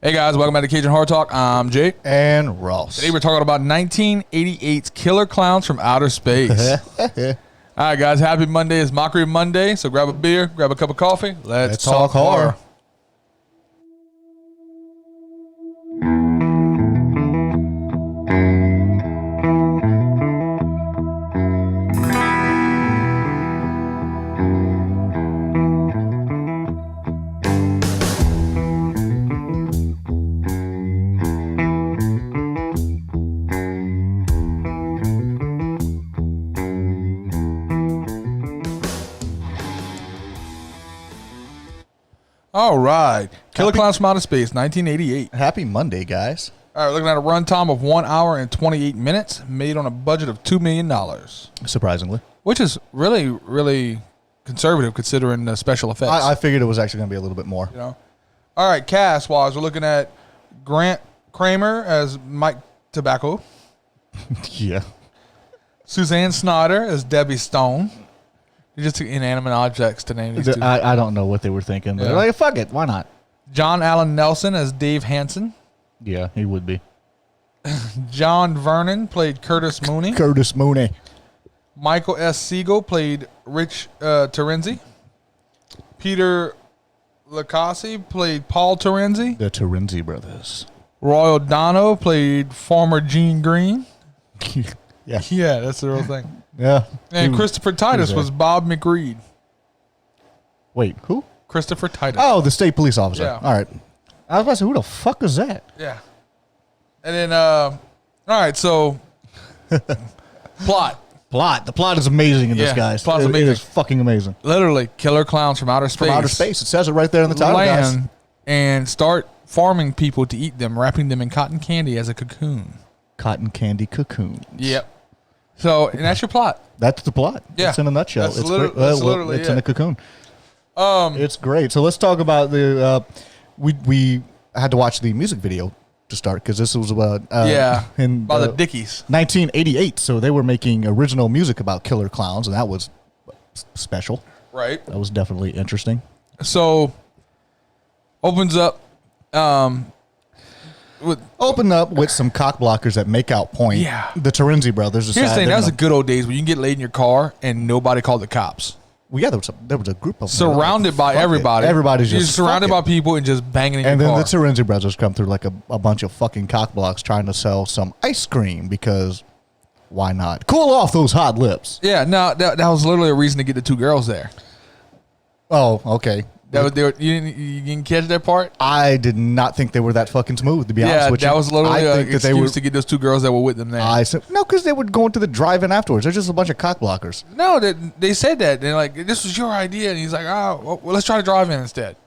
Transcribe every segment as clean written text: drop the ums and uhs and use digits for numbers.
Hey guys, welcome back to Cajun Horror Talk. I'm Jake. And Ross. Today we're talking about 1988's Killer Klowns from Outer Space. All right, guys, happy Monday. It's Mockery Monday, so grab a beer, grab a cup of coffee. Let's talk horror. All right. Killer Klowns from Outer Space, 1988. Happy Monday, guys. All right, we're looking at a runtime of 1 hour and 28 minutes, made on a budget of $2 million. Surprisingly. Which is really, really conservative considering the special effects. I figured it was actually going to be a little bit more. You know? All right, cast-wise, we're looking at Grant Kramer as Mike Tobacco. Yeah. Suzanne Snyder as Debbie Stone. You just took inanimate objects to name these two. I don't know what they were thinking, but they're like, fuck it, why not? John Allen Nelson as Dave Hansen. Yeah, he would be. John Vernon played Curtis Mooney. Curtis Mooney. Michael S. Siegel played Rich Terenzi. Peter Lacassi played Paul Terenzi. The Terenzi brothers. Roy O'Donnell played Farmer Gene Green. Yeah. Yeah, that's the real thing. Yeah. And Christopher Titus was Bob McReed. Wait, who? Christopher Titus. Oh, the state police officer. Yeah. All right. I was about to say, who the fuck is that? Yeah. And then, all right, so plot. The plot is amazing in this, guys. Plot's amazing. It is fucking amazing. Literally, Killer Klowns from Outer Space. From outer space. It says it right there in the title, guys. And start farming people to eat them, wrapping them in cotton candy as a cocoon. Cotton candy cocoons. Yep. So, and that's your plot. That's the plot. Yeah. It's in a nutshell. That's It's literally it's in a cocoon. It's great. So let's talk about the. We had to watch the music video to start because this was about by the Dickies, 1988. So they were making original music about killer clowns, and that was special. Right. That was definitely interesting. So opens up. Open up with some cock blockers at Makeout Point. Yeah. The Terenzi brothers. Here's the thing. That was the good old days when you can get laid in your car and nobody called the cops. Well, yeah, there was a group of them. Surrounded by everybody. Everybody's You're just surrounded by people and just banging in your car. And then the Terenzi brothers come through like a bunch of fucking cock blocks trying to sell some ice cream because why not? Cool off those hot lips. Yeah, no, that was literally a reason to get the two girls there. Oh, okay. You didn't catch that part? I did not think they were that fucking smooth, to be honest with you. Yeah, that was literally an excuse they were, to get those two girls that were with them there. I said, no, because they would go into the drive-in afterwards. They're just a bunch of cock blockers. No, they said that. They're like, this was your idea. And he's like, well, let's try to drive in instead.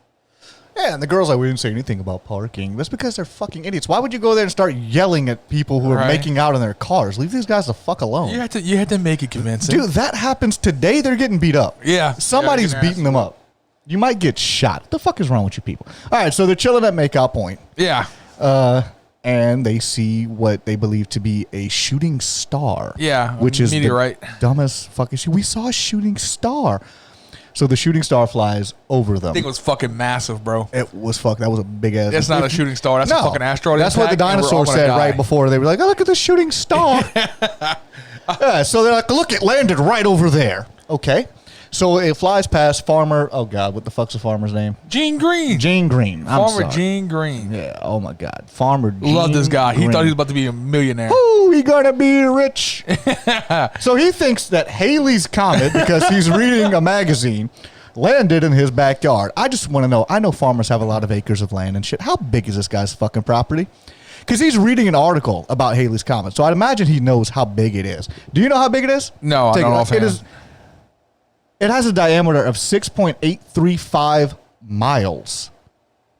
Yeah, and the girl's like, we didn't say anything about parking. That's because they're fucking idiots. Why would you go there and start yelling at people who are making out in their cars? Leave these guys the fuck alone. You had to make it convincing. Dude, that happens today. They're getting beat up. Yeah. Somebody's beating them up. You might get shot. What the fuck is wrong with you people? All right, so they're chilling at Makeout Point. Yeah. And they see what they believe to be a shooting star. Yeah, which is meteorite. The dumbest fucking shit. We saw a shooting star. So the shooting star flies over them. I think it was fucking massive, bro. It was fuck. That was a big ass. It's not a shooting star. That's a fucking asteroid. That's what the dinosaurs said right before. They were like, oh, look at the shooting star. Yeah, so they're like, look, it landed right over there. Okay. So it flies past Farmer. Oh God, what the fuck's the farmer's name? Gene Green. Gene Green. Farmer Gene Green. Yeah. Oh my God, Farmer. Gene Love this guy. Green. He thought he was about to be a millionaire. Ooh, he gonna be rich. So he thinks that Halleys Comet, because he's reading a magazine, landed in his backyard. I just want to know. I know farmers have a lot of acres of land and shit. How big is this guy's fucking property? Because he's reading an article about Halleys Comet, so I'd imagine he knows how big it is. Do you know how big it is? No, I don't know. It is. It has a diameter of 6.835 miles.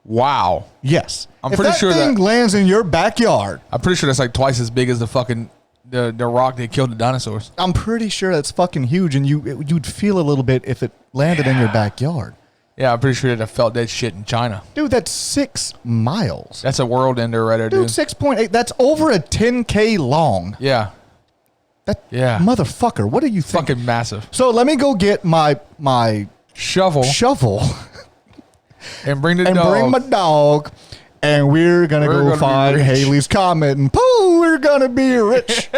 Wow. Yes. I'm pretty sure that thing lands in your backyard. I'm pretty sure that's like twice as big as the fucking the rock that killed the dinosaurs. I'm pretty sure that's fucking huge, and you'd feel a little bit if it landed in your backyard. Yeah, I'm pretty sure that felt that shit in China. Dude, that's 6 miles. That's a world ender right there, dude. 6.8. That's over a 10K long. Yeah. Motherfucker, what do you think? Fucking massive. So let me go get my shovel and and bring the and dog. bring my dog and we're gonna go find Halleys Comet, and pooh, we're gonna be rich.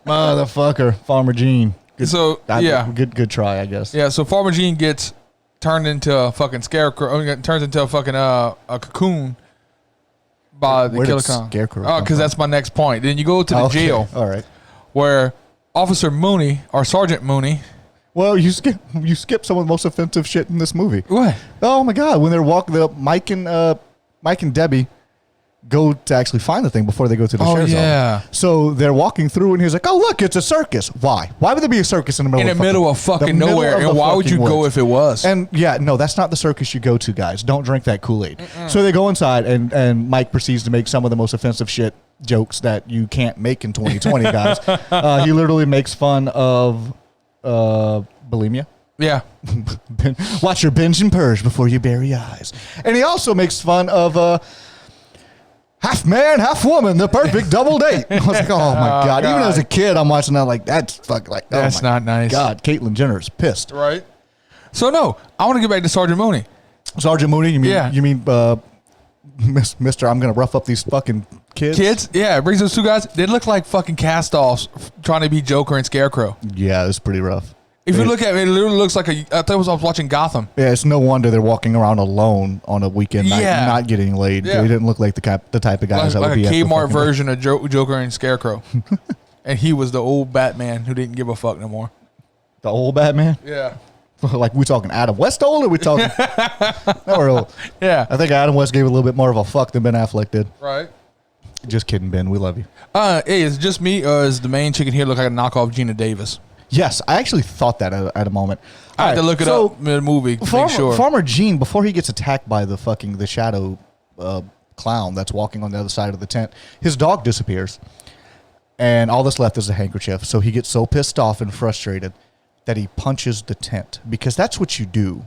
Motherfucker, Farmer Gene. Good try, I guess. Yeah, so Farmer Gene gets turned into a fucking scarecrow. Turns into a fucking a cocoon by the Killer Klowns. Scarecrow. Oh, because that's my next point. Then you go to the jail. All right. Where Officer Mooney or Sergeant Mooney. Well, you skip some of the most offensive shit in this movie. What? Oh my God! When they're walking, Mike and Debbie go to actually find the thing before they go to the sheriff's office. So they're walking through, and he's like, "Oh, look, it's a circus. Why? Why would there be a circus in the middle of fucking nowhere? And why would you go if it was?" And no, that's not the circus you go to, guys. Don't drink that Kool-Aid. So they go inside, and Mike proceeds to make some of the most offensive shit jokes that you can't make in 2020, guys. He literally makes fun of bulimia. Yeah. Watch your binge and purge before you bury your eyes. And he also makes fun of half man, half woman, the perfect double date. I was like, oh my God. Even as a kid, I'm watching that like, that's fucking like, oh that's not nice. God, Caitlyn Jenner is pissed. Right. So no, I want to get back to Sergeant Mooney. Sergeant Mooney, you mean Mr. I'm going to rough up these fucking kids? Yeah, it brings those two guys. They look like fucking cast-offs trying to be Joker and Scarecrow. Yeah, it's pretty rough. If you look at it, it literally looks like I thought I was watching Gotham. Yeah, it's no wonder they're walking around alone on a weekend night, not getting laid. Yeah. They didn't look like the type of guys that would be like a Kmart version of Joker and Scarecrow. And he was the old Batman who didn't give a fuck no more. The old Batman? Yeah. Like, we talking Adam West old, or we talking? Old? Yeah. I think Adam West gave a little bit more of a fuck than Ben Affleck did. Right. Just kidding, Ben. We love you. Hey, is it just me, or is the main chicken here look like a knockoff Gina Davis? Yes, I actually thought that at a moment. I had to look it up in the movie to make sure. Farmer Gene, before he gets attacked by the shadow clown that's walking on the other side of the tent, his dog disappears. And all that's left is a handkerchief. So he gets so pissed off and frustrated that he punches the tent. Because that's what you do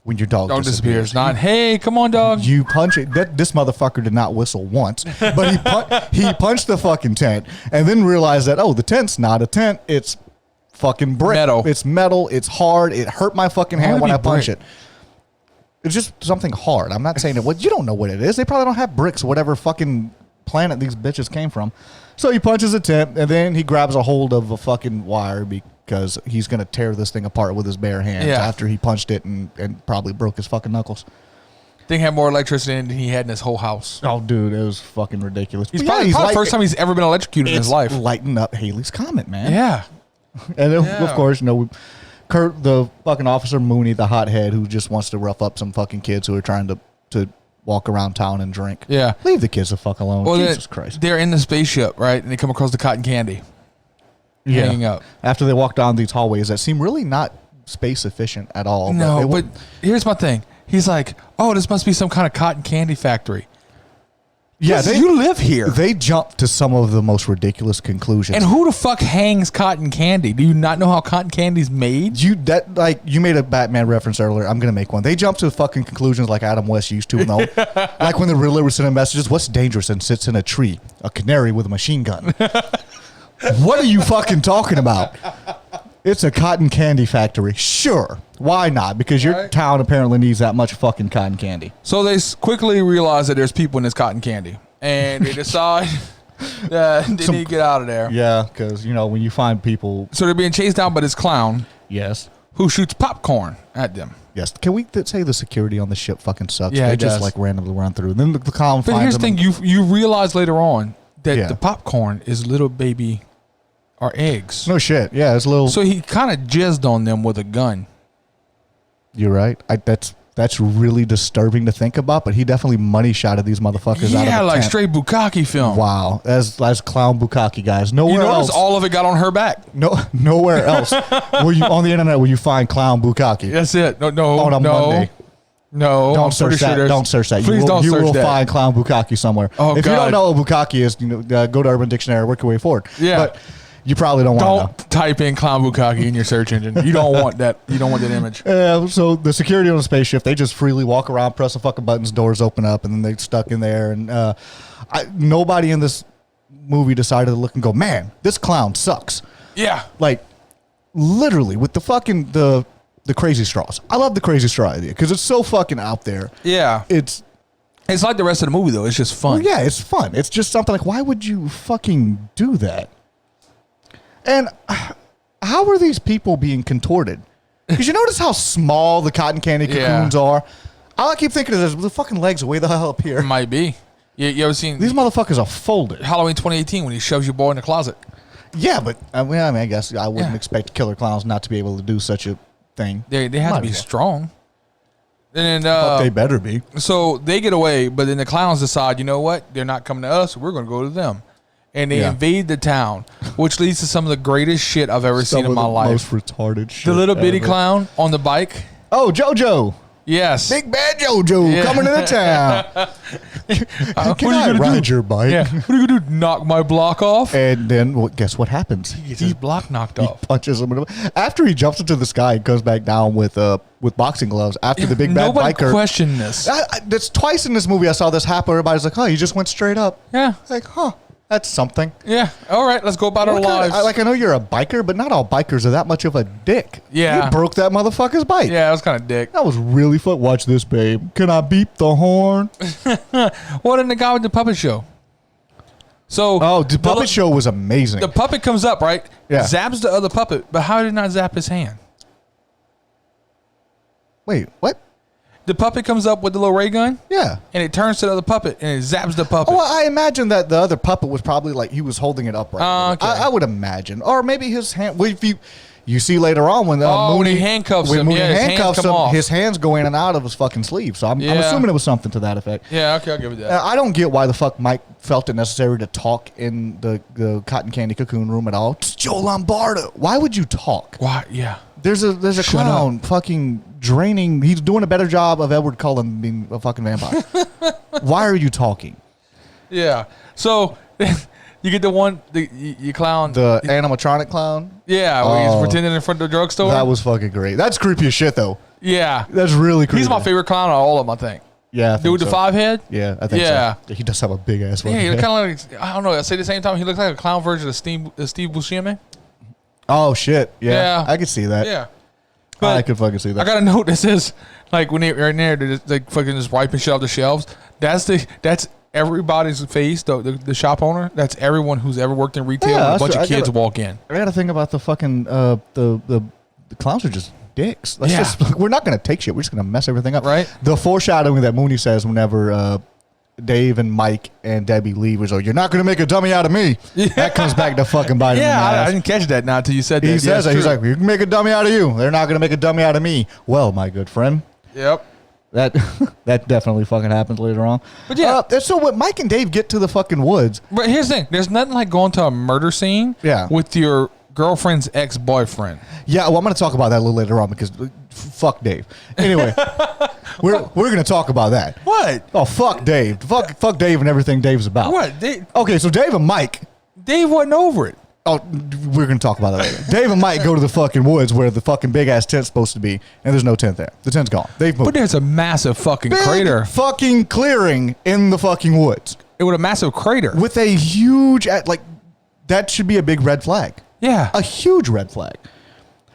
when your dog disappears. Not, hey, come on, dog. You punch it. This motherfucker did not whistle once. But he punched the fucking tent and then realized that, oh, the tent's not a tent. It's fucking brick. Metal. It's metal. It's hard. It hurt my fucking hand when I punch it. It's just something hard. I'm not saying it. Well, you don't know what it is. They probably don't have bricks, whatever fucking planet these bitches came from. So he punches a tent, and then he grabs a hold of a fucking wire because he's going to tear this thing apart with his bare hands after he punched it and probably broke his fucking knuckles. Thing had more electricity than he had in his whole house. Oh, dude, it was fucking ridiculous. He's probably the first time he's ever been electrocuted in his life. Lighting up Halleys Comet, man. Yeah. And then, of course, Kurt, the fucking Officer Mooney, the hothead who just wants to rough up some fucking kids who are trying to walk around town and drink. Yeah. Leave the kids the fuck alone. Well, Jesus Christ. They're in the spaceship, right? And they come across the cotton candy hanging up. After they walk down these hallways that seem really not space efficient at all. No, but here's my thing. He's like, oh, this must be some kind of cotton candy factory. Yeah, you live here. They jump to some of the most ridiculous conclusions. And who the fuck hangs cotton candy? Do you not know how cotton candy's made? You made a Batman reference earlier. I'm gonna make one. They jump to fucking conclusions like Adam West used to know. Like when the Riddler was sending messages, what's dangerous and sits in a tree? A canary with a machine gun. What are you fucking talking about? It's a cotton candy factory. Sure. Why not? Because your town apparently needs that much fucking cotton candy. So they quickly realize that there's people in this cotton candy. And they decide that they need to get out of there. Yeah, because, when you find people... So they're being chased down by this clown. Yes. Who shoots popcorn at them. Yes. Can we say the security on the ship fucking sucks? Yeah, they just randomly run through. Then the clown finds them. But here's the thing. You realize later on that the popcorn is little baby... Or eggs. No shit. Yeah, it's a little... So he kind of jizzed on them with a gun. You're right. That's really disturbing to think about, but he definitely money shotted these motherfuckers out of the Yeah, like tent. straight bukkake film. Wow. That's clown bukkake, guys. Nowhere else. All of it got on her back. Nowhere else. On the internet will you find clown bukkake. That's it. On a Monday. No, don't search that. Don't search that. Please don't search that. You will find clown bukkake somewhere. Oh, if you don't know what bukkake is, go to Urban Dictionary, work your way forward. Yeah. But you probably don't want to know. Don't type in clown bukkake in your search engine. You don't want that. You don't want that image. So the security on the spaceship, they just freely walk around, press the fucking buttons, doors open up, and then they're stuck in there. And nobody in this movie decided to look and go, man, this clown sucks. Yeah. Like, literally, with the fucking, the crazy straws. I love the crazy straw idea because it's so fucking out there. Yeah. It's It's like the rest of the movie, though. It's just fun. Well, yeah, it's fun. It's just something like, why would you fucking do that? And how are these people being contorted? Because you notice how small the cotton candy cocoons are? All I keep thinking is the fucking legs are way the hell up here. It might be. You ever seen... These motherfuckers are folded. Halloween 2018 when he shoves your boy in the closet. Yeah, but I guess I wouldn't expect Killer Klowns not to be able to do such a thing. They have to be strong. And but they better be. So they get away, but then the clowns decide, you know what? They're not coming to us. We're going to go to them. And they invade the town, which leads to some of the greatest shit I've ever seen in my life. Most retarded shit. The little bitty clown on the bike. Oh, Jojo. Yes. Big bad Jojo coming to the town. Can I ride your bike? Yeah. What are you going to do? Knock my block off? And then, well, guess what happens? He gets his block knocked off. Punches him. After he jumps into the sky and goes back down with boxing gloves after the big bad biker. Nobody questioned this. That's twice in this movie I saw this happen. Everybody's like, oh, he just went straight up. Yeah. Like, huh. That's something. Yeah. All right. Let's go about our lives. I know you're a biker, but not all bikers are that much of a dick. Yeah. You broke that motherfucker's bike. Yeah, that was kind of dick. That was really fun. Watch this, babe. Can I beep the horn? What in the guy with the puppet show? So the puppet show was amazing. The puppet comes up, right? Yeah. Zaps the other puppet, but how did it not zap his hand? Wait, what? The puppet comes up with the little ray gun. Yeah. And it turns to the other puppet and it zaps the puppet. Oh, well, I imagine that the other puppet was probably like he was holding it upright. Okay. I would imagine. Or maybe his hand. Well, if you see later on when when Mooney he handcuffs him, Mooney his handcuffs hands come off. his hands go in and out of his fucking sleeve. So I'm assuming it was something to that effect. Yeah, okay, I'll give you that. I don't get why the fuck Mike felt it necessary to talk in the cotton candy cocoon room at all. It's Joe Lombardo. Why would you talk? Why? Yeah. There's a clown fucking draining. He's doing a better job of Edward Cullen being a fucking vampire. Why are you talking? Yeah. So you get the one, you clown. The animatronic clown? Yeah, where he's pretending in front of the drugstore. That was fucking great. That's creepy as shit, though. Yeah. That's really creepy. He's my favorite clown out of all of them, I think. Yeah. Dude with the 5 head? Yeah, I think so. He does have a big ass one. Yeah, he kind of like, I don't know, I say the same time, he looks like a clown version of Steve Buscemi. Oh, shit. Yeah. I could see that. Yeah. But I could fucking see that. I got a note that says, like, when they're right there, they're just, like, fucking just wiping shit off the shelves. That's everybody's face, the shop owner. That's everyone who's ever worked in retail when a bunch of kids walk in. I got to think about the fucking, the clowns are just dicks. We're not going to take shit. We're just going to mess everything up. Right. The foreshadowing that Mooney says whenever Dave and Mike and Debbie leave was, you're not going to make a dummy out of me. Yeah. That comes back to fucking bite him in the ass. I didn't catch that now until you said that. He says that. He's like, you can make a dummy out of you. They're not going to make a dummy out of me. Well, my good friend. Yep. That definitely fucking happens later on. But yeah. So when Mike and Dave get to the fucking woods. But here's the thing. There's nothing like going to a murder scene with your girlfriend's ex-boyfriend. Yeah, well, I'm going to talk about that a little later on because fuck Dave. Anyway, we're going to talk about that. What? Oh, fuck Dave. Fuck Dave and everything Dave's about. What? Okay, so Dave and Mike. Dave wasn't over it. Oh, we're going to talk about that later. Dave and Mike go to the fucking woods where the fucking big-ass tent's supposed to be, and there's no tent there. The tent's gone. They've moved. But there's a massive fucking crater. Fucking clearing in the fucking woods. It was a massive crater. With a huge, that should be a big red flag. Yeah. A huge red flag.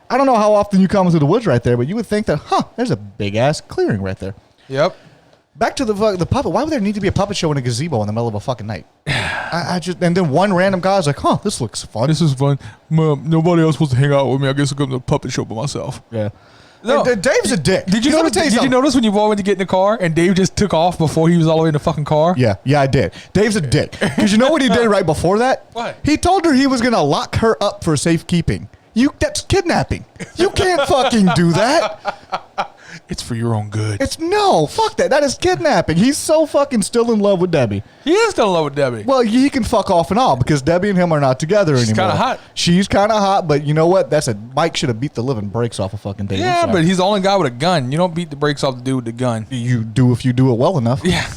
I don't know how often you come into the woods right there, but you would think that, there's a big-ass clearing right there. Yep. Back to the puppet. Why would there need to be a puppet show in a gazebo in the middle of a fucking night? And then one random guy's like, this looks fun. This is fun. Nobody else wants to hang out with me. I guess I'll go to the puppet show by myself. Yeah. No. Dave's a dick. Did you notice when you went to get in the car and Dave just took off before he was all the way in the fucking car? Yeah, I did. Dave's a dick. Because you know what he did right before that? What? He told her he was going to lock her up for safekeeping. That's kidnapping. You can't fucking do that. It's for your own good. No, fuck that. That is kidnapping. He's so fucking still in love with Debbie. He is still in love with Debbie. Well, he can fuck off and all because Debbie and him are not together anymore. She's kind of hot. She's kind of hot, but you know what? Mike should have beat the living brakes off of fucking Dave. Yeah, but he's the only guy with a gun. You don't beat the brakes off the dude with the gun. You do if you do it well enough. Yeah.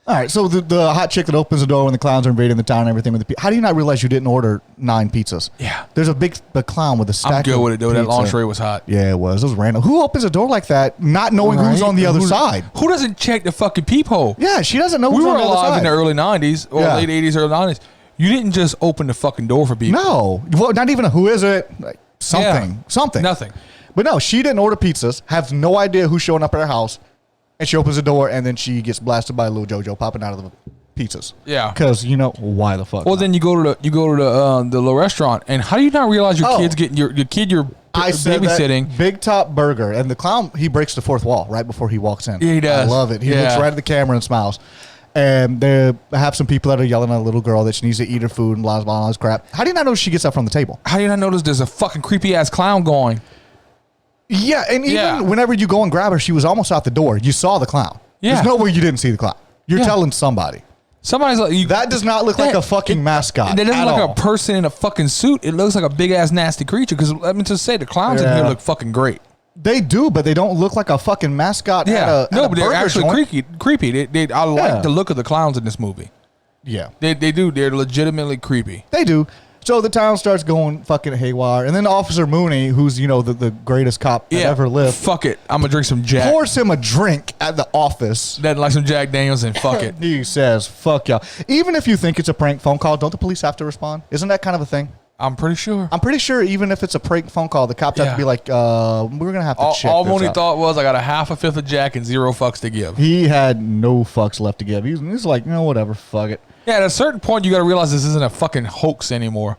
All right, so the hot chick that opens the door when the clowns are invading the town and everything with the how do you not realize you didn't order 9 pizzas? Yeah. There's a big clown with a stack. I'm good with it, though. Pizza. That lingerie was hot. Yeah, it was. It was random. Who opens a door like that, not knowing who's on the other side? Who doesn't check the fucking peephole? Yeah, she doesn't know who's on the other side. We were alive in the early 90s or late 80s, early 90s. You didn't just open the fucking door for people. No. Well, not even a who is it? Something. Nothing. But no, she didn't order pizzas, has no idea who's showing up at her house. And she opens the door, and then she gets blasted by little Jojo popping out of the pizzas. Yeah. Because, why the fuck Well, not? then you go to the little restaurant, and how do you not realize your kid's getting your kid you're babysitting? Big Top Burger. And the clown, he breaks the fourth wall right before he walks in. Yeah, he does. I love it. He looks right at the camera and smiles. And they have some people that are yelling at a little girl that she needs to eat her food and blah, blah, blah, this crap. How do you not know she gets up from the table? How do you not notice there's a fucking creepy-ass clown going? Yeah, and even whenever you go and grab her, she was almost out the door. You saw the clown. Yeah. There's no way you didn't see the clown. You're telling somebody. Somebody's like... that does not look like a fucking mascot. It doesn't look like like a person in a fucking suit. It looks like a big-ass nasty creature. Because, let me just say, the clowns in here look fucking great. They do, but they don't look like a fucking mascot. Yeah, but they're actually creepy. I like the look of the clowns in this movie. Yeah, they do. They're legitimately creepy. They do. So the town starts going fucking haywire, and then Officer Mooney, who's the greatest cop that ever lived. Fuck it, I'm gonna drink some Jack. Pours him a drink at the office. That like some Jack Daniels and fuck it. He says, "Fuck y'all." Even if you think it's a prank phone call, don't the police have to respond? Isn't that kind of a thing? I'm pretty sure. Even if it's a prank phone call, the cops have to be like, we're going to have to check all this Mooney out. thought was, I got a half a fifth of Jack and 0 fucks to give. He had no fucks left to give. He's like, whatever, fuck it. Yeah, at a certain point, you got to realize this isn't a fucking hoax anymore.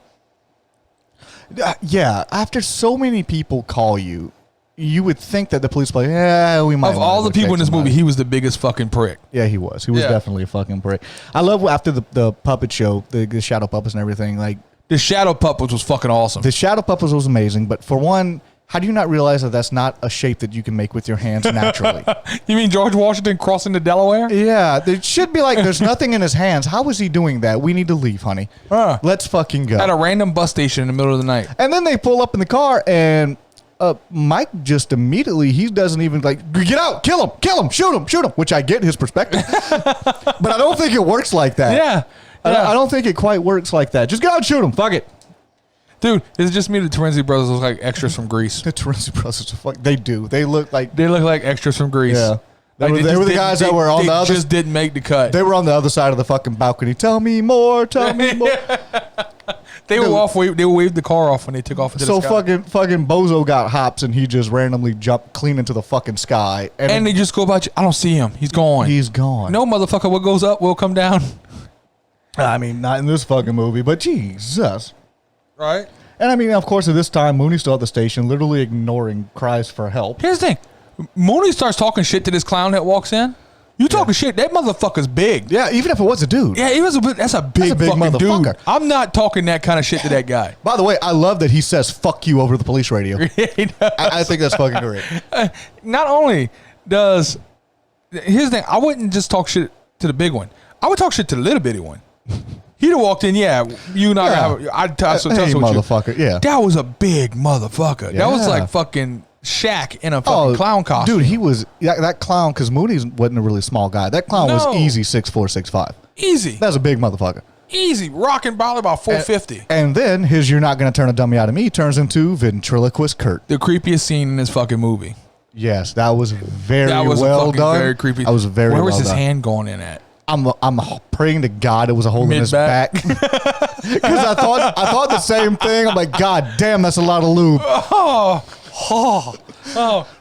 Yeah, after so many people call you, you would think that the police are like, we might. Of all the people in this movie, he was the biggest fucking prick. Yeah, he was. He was definitely a fucking prick. I love after the puppet show, the shadow puppets and everything, like, the shadow puppets was fucking awesome. The shadow puppets was amazing, but for one, how do you not realize that that's not a shape that you can make with your hands naturally? You mean George Washington crossing the Delaware? Yeah, there should be there's nothing in his hands. How is he doing that? We need to leave, honey. Let's fucking go. At a random bus station in the middle of the night. And then they pull up in the car, and Mike just immediately, he doesn't even get out, kill him, shoot him, which I get his perspective. But I don't think it works like that. Yeah. I don't think it quite works like that. Just go out and shoot him. Fuck it. Dude, is it just me? The Terenzi brothers look like extras from Grease. The Terenzi brothers, they do. They look like extras from Grease. Yeah. They were the guys that were on the other. They just didn't make the cut. They were on the other side of the fucking balcony. Tell me more. They waved the car off when they took off into the sky. fucking Bozo got hops and he just randomly jumped clean into the fucking sky. And they just go about you. I don't see him. He's gone. He's gone. No, motherfucker, what goes up will come down. I mean, not in this fucking movie, but Jesus. Right? And I mean, of course, at this time, Mooney's still at the station, literally ignoring cries for help. Here's the thing. Mooney starts talking shit to this clown that walks in. You talking shit? That motherfucker's big. Yeah, even if it was a dude. Yeah, that's a big fucking motherfucker. Dude. I'm not talking that kind of shit to that guy. By the way, I love that he says "fuck you" over the police radio. I think that's fucking great. Not only does here's the thing, I wouldn't just talk shit to the big one. I would talk shit to the little bitty one. He'd have walked in, you and I tussle with you. Motherfucker, yeah. That was a big motherfucker. Yeah. That was like fucking Shaq in a fucking clown costume. Dude, he was that clown because Mooney wasn't a really small guy. That clown was easy 6'4", 6'5". Easy. That's a big motherfucker. Easy. Rocking probably about 450. And then his "You're not gonna turn a dummy out of me" turns into ventriloquist Kurt. The creepiest scene in this fucking movie. Yes, that was very well done. Very creepy. That was very well done. Where was his hand going in at? I'm praying to God it was a hole in his back. Because I thought the same thing. I'm like, God damn, that's a lot of lube. Oh,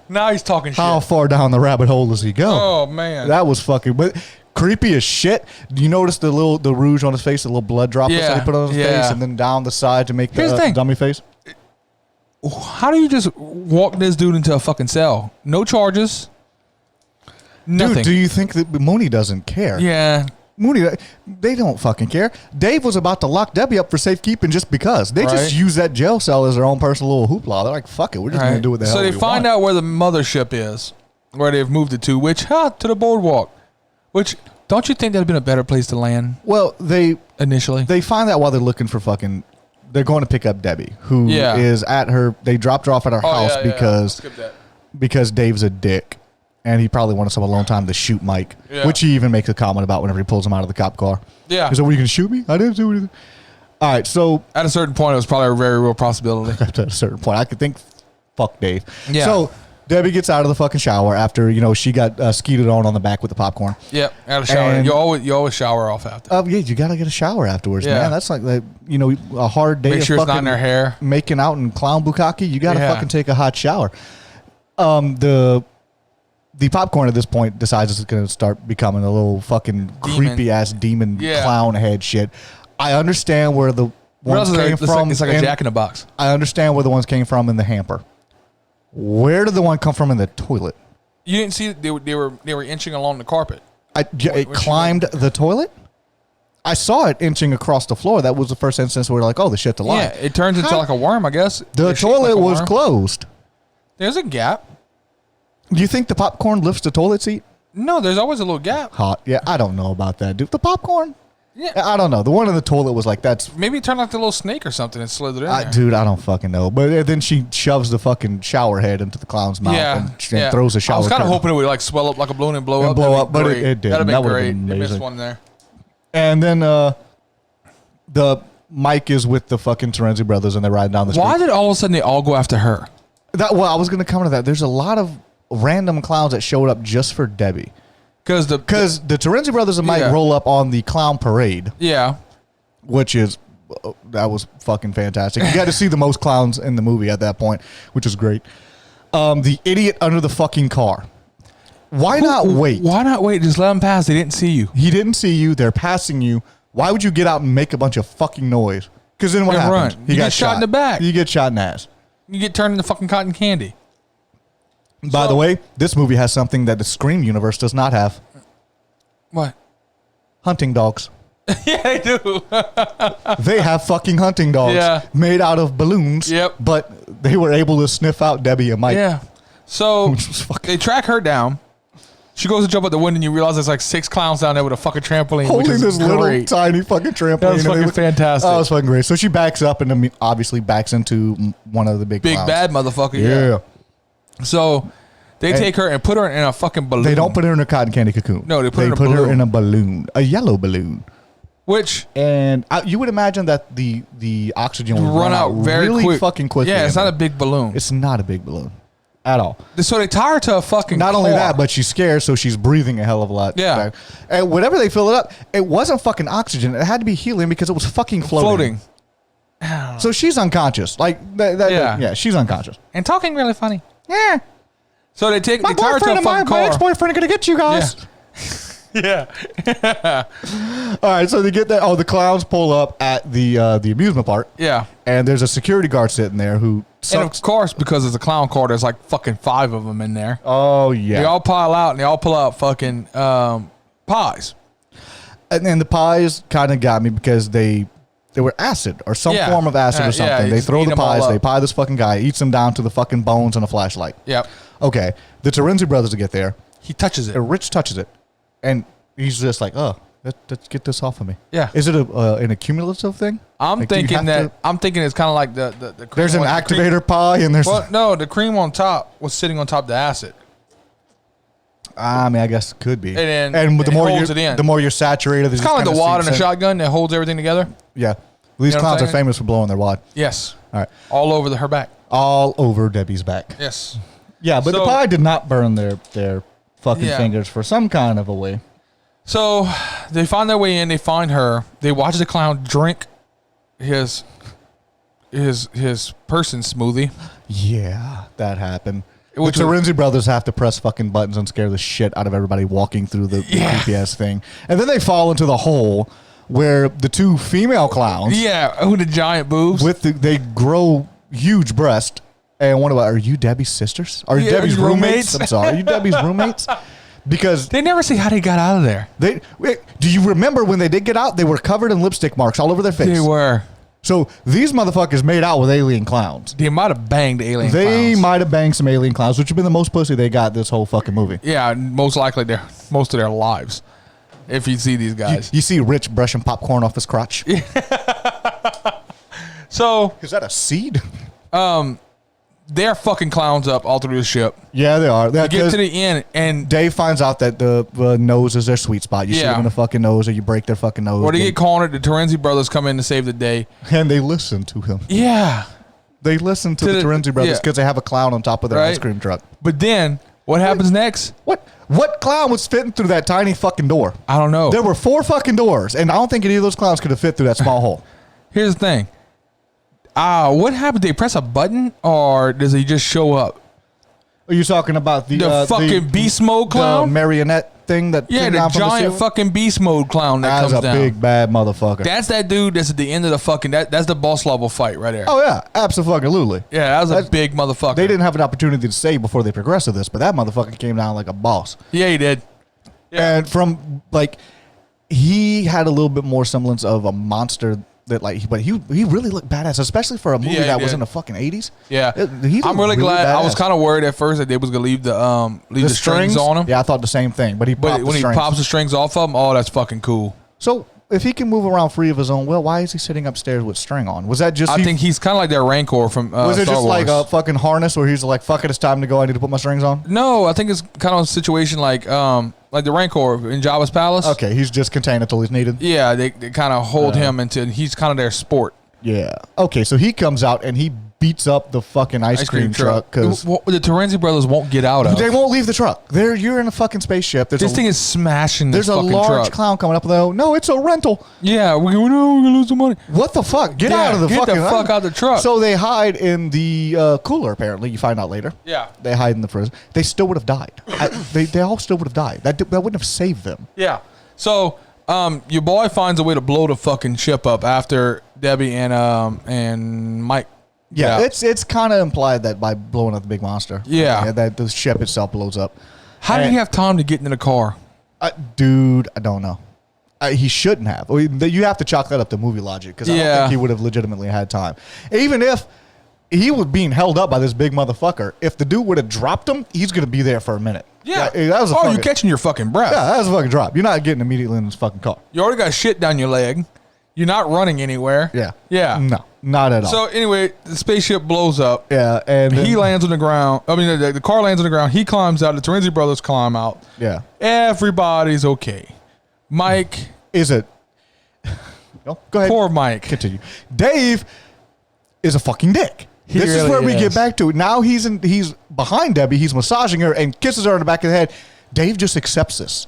now he's talking shit. How far down the rabbit hole does he go? Oh, man. That was fucking, but creepy as shit. Do you notice the rouge on his face, the little blood droplets that he put on his face, and then down the side to make the dummy face? How do you just walk this dude into a fucking cell? No charges. Nothing. Dude, do you think that Mooney doesn't care? Yeah. Mooney, they don't fucking care. Dave was about to lock Debbie up for safekeeping just because. They just use that jail cell as their own personal little hoopla. They're like, fuck it, we're just going to do what the hell we want. So they find out where the mothership is, where they've moved it to, to the boardwalk. Which, don't you think that would have been a better place to land? Well, initially. They find out while they're looking for fucking... They're going to pick up Debbie, who is at her... They dropped her off at her house because Dave's a dick. And he probably wanted some alone time to shoot Mike, which he even makes a comment about whenever he pulls him out of the cop car. Yeah. He said, "Were you going to shoot me? I didn't do anything." All right, so... At a certain point, it was probably a very real possibility. At a certain point. I could think, fuck Dave. Yeah. So Debbie gets out of the fucking shower after, she got skeeted on the back with the popcorn. Yep, out of shower. You always shower off after. Yeah, you got to get a shower afterwards, man. That's like, a hard day Make sure of it's not in her hair. Making out in clown bukkake. You got to fucking take a hot shower. the popcorn at this point decides it's going to start becoming a little fucking creepy ass demon clown head shit. I understand where the ones came from. It's like a Jack in the Box. I understand where the ones came from in the hamper. Where did the one come from in the toilet? You didn't see they were inching along the carpet. It climbed the toilet? I saw it inching across the floor. That was the first instance where we're like, oh, the shit's alive. Yeah, it turns into like a worm, I guess. The toilet was closed. There's a gap. Do you think the popcorn lifts the toilet seat? No, there's always a little gap. Hot. Yeah, I don't know about that, dude. The popcorn? Yeah. I don't know. The one in the toilet was like, that's... Maybe it turned like a little snake or something and slithered in there. Dude, I don't fucking know. But then she shoves the fucking shower head into the clown's mouth and throws a shower. I was kind of hoping it would like swell up like a balloon and blow up. But it didn't. That'd that be great. Been they missed one there. And then the Mike is with the fucking Terenzi brothers and they're riding down the street. Why did all of a sudden they all go after her? Well, I was going to come to that. There's a lot of random clowns that showed up just for Debbie. Because the Terenzi brothers and Mike roll up on the clown parade. Yeah. Which is, that was fucking fantastic. You got to see the most clowns in the movie at that point, which is great. The idiot under the fucking car. Why not wait? Why not wait? Just let him pass. They didn't see you. He didn't see you. They're passing you. Why would you get out and make a bunch of fucking noise? Because then what happens? You got shot in the back. You get shot in the ass. You get turned into fucking cotton candy. By the way, this movie has something that the Scream universe does not have. What? Hunting dogs. Yeah, they do. They have fucking hunting dogs made out of balloons. Yep. But they were able to sniff out Debbie and Mike. Yeah. So they track her down. She goes to jump out the window and you realize there's like 6 clowns down there with a fucking trampoline. Holding which is this little tiny fucking trampoline. That was fucking fantastic. Oh, it was fucking great. So she backs up and obviously backs into one of the big clowns. Bad motherfucker. Yeah. So they take her and put her in a fucking balloon. They don't put her in a cotton candy cocoon. No, they put her in a balloon. A yellow balloon. Which you would imagine that the oxygen would run out very really fucking quickly. Yeah, it's not a big balloon. It's not a big balloon at all. So they tie her to a fucking Not only that, but she's scared, so she's breathing a hell of a lot. Yeah. And whenever they fill it up, it wasn't fucking oxygen. It had to be helium because it was fucking floating. So she's unconscious. Like yeah, she's unconscious. And talking really funny. Yeah. So they tie her to a fucking car. My ex-boyfriend are gonna get you guys. Yeah. All right, so they get that. Oh, the clowns pull up at the amusement park. Yeah. And there's a security guard sitting there who sucks. And of course, because it's a clown car, there's like fucking 5 of them in there. Oh, yeah. They all pile out and they all pull out fucking pies. And then the pies kind of got me because they were acid or some form of acid or something. They throw the pies, they pie this fucking guy, eats them down to the fucking bones and a flashlight. Yep. Okay. The Terenzi brothers get there. He touches it. Rich touches it. And he's just like, oh, let's get this off of me. Yeah. Is it an accumulative thing? I'm thinking it's kind of like the cream. There's an activator pie and there's... Well, no, the cream on top was sitting on top of the acid. I mean, I guess it could be. And the more you're saturated... It's kind of like the wad in a shotgun that holds everything together. Yeah. These clowns are famous for blowing their wad. Yes. All right. All over her back. All over Debbie's back. Yes. Yeah, but the pie did not burn their fucking fingers for some kind of a way. So they find their way in. They find her. They watch the clown drink his person smoothie. Yeah, that happened. The Terenzi brothers have to press fucking buttons and scare the shit out of everybody walking through the creepy ass thing, and then they fall into the hole where the 2 female clowns. Yeah, with the giant boobs. They grow huge breasts. And are you Debbie's sisters? Are you Debbie's roommates? I'm sorry. Are you Debbie's roommates? Because they never see how they got out of there. Do you remember when they did get out? They were covered in lipstick marks all over their face. They were. So these motherfuckers made out with alien clowns. They might have banged alien clowns. They might have banged some alien clowns, which have been the most pussy they got this whole fucking movie. Yeah, most likely most of their lives. If you see these guys. You see Rich brushing popcorn off his crotch. So. Is that a seed? They're fucking clowns up all through the ship. Yeah, they are. They get to the end, and Dave finds out that the nose is their sweet spot. You see them in the fucking nose, or you break their fucking nose. Or they get cornered. The Terenzi brothers come in to save the day. And they listen to him. Yeah. They listen to the Terenzi brothers because they have a clown on top of their ice cream truck. But then, what happens next? What clown was fitting through that tiny fucking door? I don't know. There were 4 fucking doors, and I don't think any of those clowns could have fit through that small hole. Here's the thing. What happened? They press a button, or does he just show up? Are you talking about the fucking beast mode clown? The marionette thing that yeah, came the down from giant the fucking beast mode clown that comes down. That's a big bad motherfucker. That's that dude that's at the end of the fucking that's the boss level fight right there. Oh yeah, absolutely. Yeah, that was a big motherfucker. They didn't have an opportunity to say before they progressed to this, but that motherfucker came down like a boss. Yeah, he did. Yeah. And from like, he had a little bit more semblance of a monster. But he really looked badass, especially for a movie that was in the fucking 80s. Yeah, I'm really glad. Badass. I was kind of worried at first that they was gonna leave the strings on him. Yeah, I thought the same thing. But when he pops the strings off of him, oh, that's fucking cool. So if he can move around free of his own will, why is he sitting upstairs with string on? Was that just? I think he's kind of like that Rancor from. Was it Star just Wars. like a fucking harness where he's like, "Fuck it, it's time to go. I need to put my strings on." No, I think it's kind of a situation like the Rancor in Jabba's palace. Okay, he's just contained until he's needed. Yeah, they kind of hold him until he's kind of their sport. Yeah. Okay, so he comes out and he beats up the fucking ice cream truck because the Terenzi brothers won't get out of. They won't leave the truck. You're in a fucking spaceship. This thing is smashing. There's a large clown coming up though. No, it's a rental. Yeah, we're gonna lose the money. What the fuck? Get out of the fucking. Get the fuck out of the truck. So they hide in the cooler. Apparently, you find out later. Yeah. They hide in the fridge. They still would have died. They all still would have died. That wouldn't have saved them. Yeah. So your boy finds a way to blow the fucking ship up after Debbie and Mike. Yeah, it's kind of implied that by blowing up the big monster. Yeah. That the ship itself blows up. How did he have time to get into the car? Dude, I don't know. He shouldn't have. You have to chalk that up to movie logic because I don't think he would have legitimately had time. Even if he was being held up by this big motherfucker, if the dude would have dropped him, he's going to be there for a minute. Yeah. That was you're catching your fucking breath. Yeah, that was a fucking drop. You're not getting immediately in this fucking car. You already got shit down your leg. You're not running anywhere. Yeah. Yeah. No, not at all. So anyway, the spaceship blows up. Yeah, and he lands on the ground. I mean, the car lands on the ground. He climbs out. The Terenzi brothers climb out. Yeah. Everybody's okay. Mike. Is it? No, go ahead. Poor Mike. Continue. Dave is a fucking dick. This really is where we get back to it. Now he's behind Debbie. He's massaging her and kisses her on the back of the head. Dave just accepts this.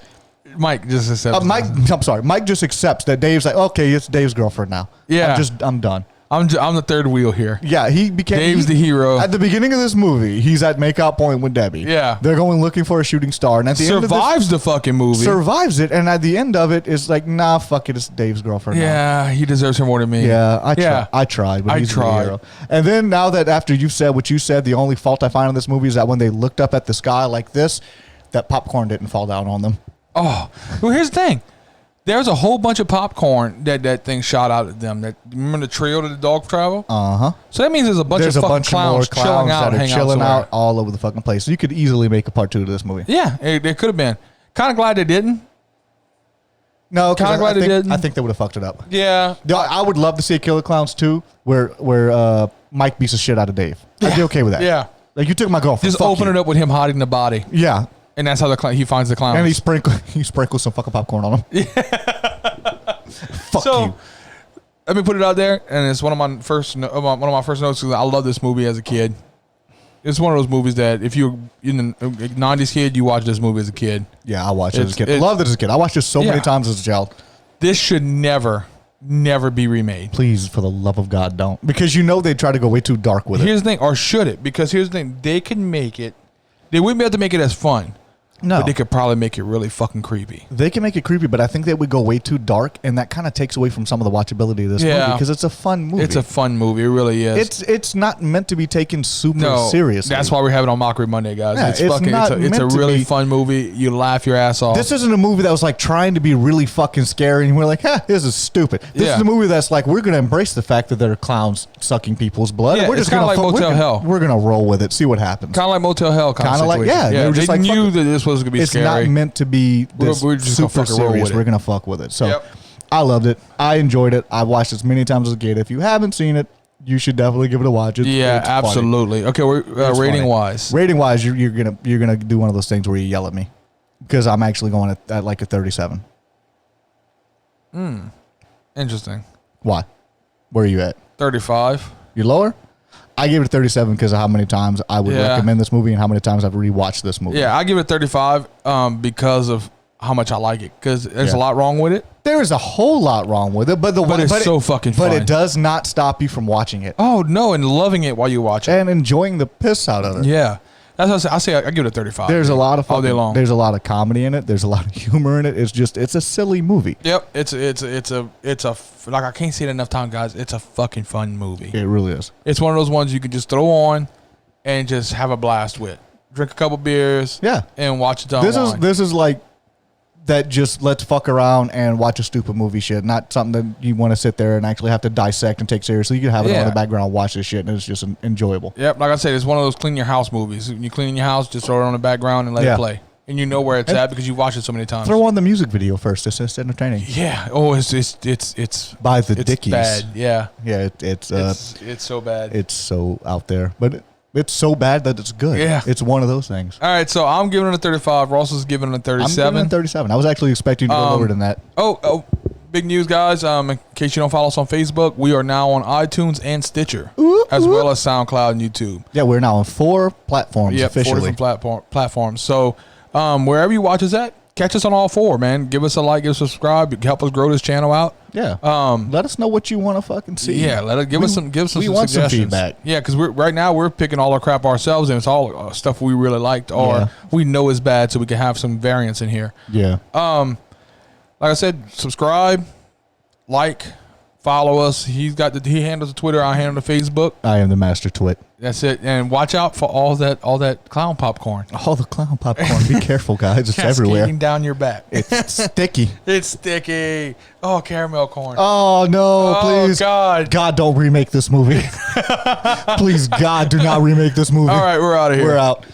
Mike just accepts. I'm sorry. Mike just accepts that Dave's like, okay, it's Dave's girlfriend now. Yeah. I'm done. I'm the third wheel here. Yeah, Dave's the hero. At the beginning of this movie, he's at makeout point with Debbie. Yeah. They're going looking for a shooting star. And at the end of survives the fucking movie. Survives it. And at the end of it, it's like, nah, fuck it. It's Dave's girlfriend now. He deserves her more than me. Yeah, I tried, but he's the hero. And then now that after you've said what you said, the only fault I find in this movie is that when they looked up at the sky like this, that popcorn didn't fall down on them. Oh, well, here's the thing. There's a whole bunch of popcorn that thing shot out at them. Remember the trio to the dog travel? Uh-huh. So that means there's a bunch of fucking clowns chilling out, that are chilling out all over the fucking place. So you could easily make a part 2 to this movie. Yeah, it could have been. Kind of glad they didn't. No, kind of glad they didn't. I think they would have fucked it up. Yeah. I would love to see a Killer Klowns 2 where Mike beats the shit out of Dave. I'd be okay with that. Yeah. Like, you took my girlfriend. Just open it up with him hiding the body. Yeah. And that's how he finds the clowns. And he sprinkles some fucking popcorn on him. Yeah. Fuck you. Let me put it out there, and it's one of my first notes. Because I love this movie as a kid. It's one of those movies that if you're in the 90s kid, you watch this movie as a kid. Yeah, I watched it as a kid. I loved it as a kid. I watched it so many times as a child. This should never be remade. Please, for the love of God, don't. Because they try to go way too dark with it. Here's the thing, or should it? Because here's the thing, they can make it. They wouldn't be able to make it as fun. No. But they could probably make it really fucking creepy. They can make it creepy, but I think they would go way too dark, and that kind of takes away from some of the watchability of this movie because it's a fun movie. It's a fun movie. It really is. It's not meant to be taken super seriously. That's why we have it on Mockery Monday, guys. Yeah, it's a really fun movie. You laugh your ass off. This isn't a movie that was like trying to be really fucking scary, and we're like, this is stupid. This is a movie that's like, we're going to embrace the fact that there are clowns sucking people's blood. Yeah, we're just kind of like Motel Hell. We're going to roll with it, see what happens. Kind of like Motel Hell kind of situation. They knew that this was going to be scary. It's not meant to be this we're just super serious. We're gonna fuck with it. So I loved it. I enjoyed it. I watched it as many times as a kid. If you haven't seen it, you should definitely give it a watch. It's absolutely. Funny. Okay, we're rating wise. Rating wise, you're gonna do one of those things where you yell at me because I'm actually going at like a 37. Interesting. Why? Where are you at? 35. You're lower? I gave it a 37 because of how many times I would recommend this movie and how many times I've rewatched this movie. Yeah, I give it a 35 because of how much I like it. Because there's a lot wrong with it. There is a whole lot wrong with it, but it's so fucking fun. But it does not stop you from watching it. Oh no, and loving it while you watch it and enjoying the piss out of it. Yeah, That's what I say. I give it a 35. There's a lot of all day long. There's a lot of comedy in it. There's a lot of humor in it. It's a silly movie. Yep. It's like I can't say it enough times, guys. It's a fucking fun movie. It really is. It's one of those ones you can just throw on and just have a blast with. Drink a couple beers. Yeah. And watch it. This is like that. Just let's fuck around and watch a stupid movie shit. Not something that you want to sit there and actually have to dissect and take seriously. You can have it on in the background, watch this shit, and it's just enjoyable. Yep. Like I said, it's one of those clean your house movies. When you clean your house, just throw it on the background and let it play. And you know where it's at because you've watched it so many times. Throw on the music video first. It's just entertaining. Yeah. Oh, it's by the Dickies. Bad. Yeah. Yeah. It's so bad. It's so out there, but it's so bad that it's good. Yeah. It's one of those things. All right. So I'm giving it a 35. Ross is giving it a 37. I'm giving it a 37. I was actually expecting to go lower than that. Oh. Big news, guys. In case you don't follow us on Facebook, we are now on iTunes and Stitcher, as well as SoundCloud and YouTube. Yeah, we're now on 4 platforms officially. 4 different platforms. So wherever you watch us at, catch us on all 4, man. Give us a like, give us a subscribe, help us grow this channel out. Yeah. Let us know what you want to fucking see. Yeah. Give us some we want some feedback. Yeah, because right now we're picking all our crap ourselves, and it's all stuff we really liked or we know is bad, so we can have some variance in here. Yeah. Like I said, subscribe, like, follow us. He handles the Twitter. I handle the Facebook. I am the master twit. That's it. And watch out for all that clown popcorn. All the clown popcorn. Be careful, guys. It's everywhere. Cascading down your back. It's sticky. It's sticky. Oh, caramel corn. Oh, no. Please. God. God, don't remake this movie. Please, God, do not remake this movie. All right, we're out of here. We're out.